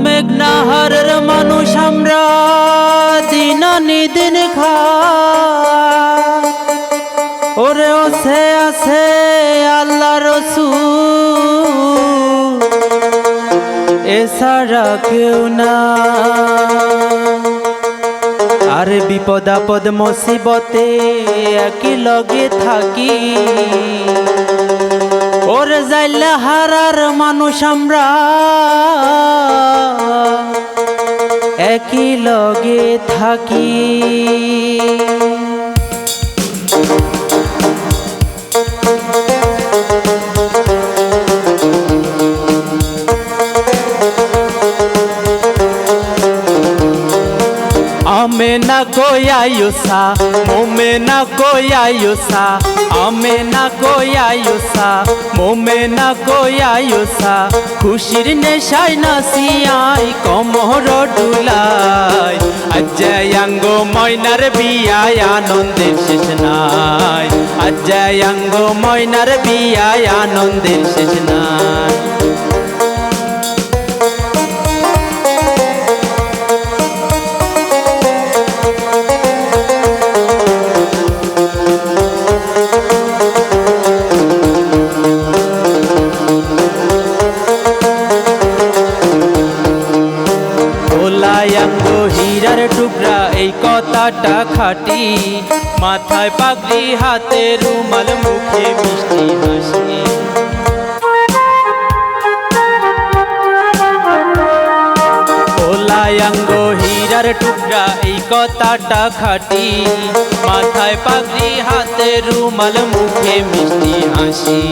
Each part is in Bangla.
মেঘনাহারের মানুষ আমরা দিন খাই ওরে ওসে আছে আল্লাহ রসূল এছাড়া কেউ না। আর বিপদ আপদ মুসিবতে একই লগে থাকি ওরে যাইলে হারার মানুষ আমরা একই লগে থাকি। आमे ना कोई आयुसा मोमे ना कोई आयुसा आमे ना कोई आयुसा मोमे ना कोई आयुसा खुशिर नेशाय नासियाय कमर डुलाय अजयांगो मयनार बियाय आनंदेर शेष नाय अजयांगो मयनार बियाय आनंदेर शेष नाय। হীরার টুকরা এই কথাটা খাঁটি মাথায় পাগড়ি হাতে রুমাল মুখে মিষ্টি হাসি ওলায়াঙ্গো হীরার টুকরা এই কথাটা খাঁটি মাথায় পাগড়ি হাতে রুমাল মুখে মিষ্টি হাসি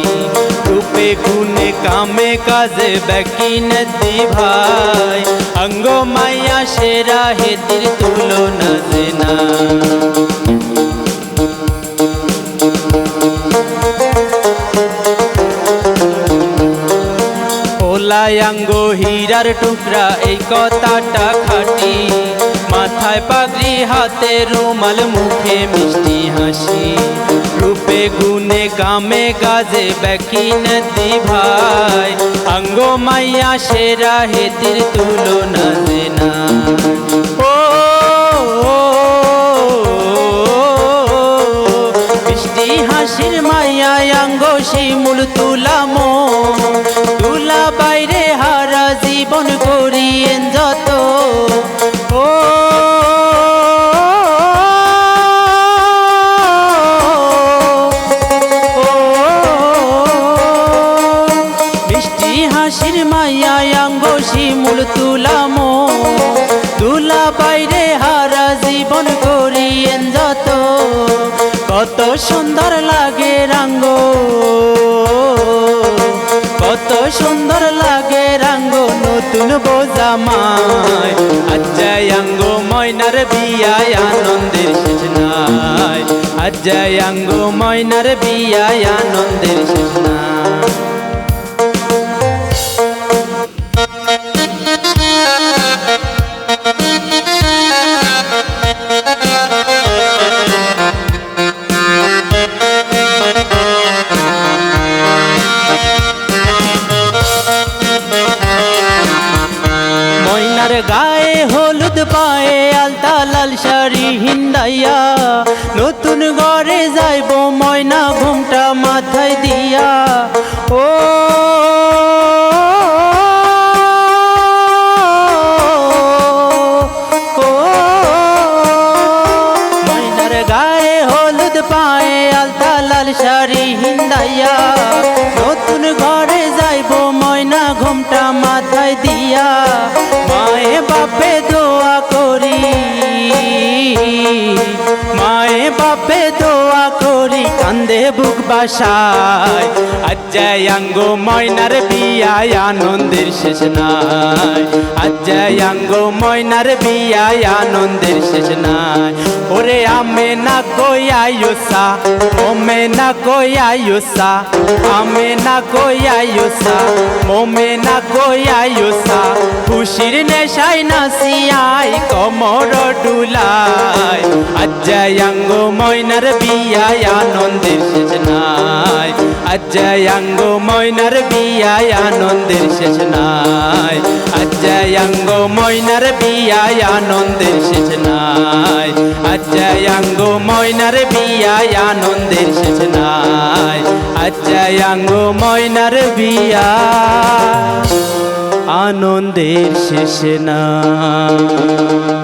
রূপে গুণে কামে কাজে বেকিনতি ভাই अंग माया शेरा हे तिर तुलना देना ওলায়াঙ্গো হীরার টুকরা এই কথাটা খাঁটি মাথায় পাগড়ি হাতে রুমাল মুখে মিষ্টি হাসি রূপে গুণে কামে কাজে বেকিনতি ভাই अंग माया शेरा हे तिर तुलना देना। ओ मिष्टि हासिर माया अंग शिमुल तुलामो तुला बाइरे हारा जीवन करिएन जत ओ হাসির মায়া অঙ্গ শিমুল তুলামো তুলা বাইরে হারা জীবন করিয়েন যত কত সুন্দর লাগে রাঙ্গ কত সুন্দর লাগে রাঙ্গ নতুন বোজামায় আজ্জায়াঙ্গ ময়নার বিয়ায় আনন্দের শেষ নাই আজ্জায়াঙ্গ ময়নার বিয়ায় আনন্দের শেষ নাই। গায়ে হলুদ পায়ে আলতা লাল শাড়ি হিন্দাইয়া নতুন ঘরে যাইব ময়না ঘুমটা মাথায় দিয়া ও ময়নার গায়ে হলুদ পায়ে আলতা লাল শাড়ি হিন্দাইয়া নতুন ঘরে যাইব ময়না ঘুমটা মাথায় দিয়া মায়ে বাপে দোয়া করি মায়ে বাপে দোয়া করি কান্দে বুক বাসায় আজ্জায়াঙ্গ ময়নার বিয়ায় আনন্দের শেষ নাই আজ্জায়াঙ্গ ময়নার বিয়ায় আনন্দের শেষ নাই। ওরে আমে না কই আয়ুসা ওমে না কই আয়ুসা আমে না কই আয়ুসা মোমে না কই আয়ুসা খুশির নেশায় নাচিয়াই কমর ডুলায় আজ্জায়াঙ্গ ময়নার বিয়ায় আনন্দের শেষ নাই আজ্জায়াঙ্গ ময়নার বিয়ায় আনন্দের শেষ নাই আজ্জায়াঙ্গ আঙ্গ ময়নার বিয়ায় আনন্দের শেষ নাই, আচ্ছা আঙ্গ ময়নার বিয়ায় আনন্দের শেষ নাই, আচ্ছা আঙ্গ ময়নার বিয়া আনন্দের শেষ নাই।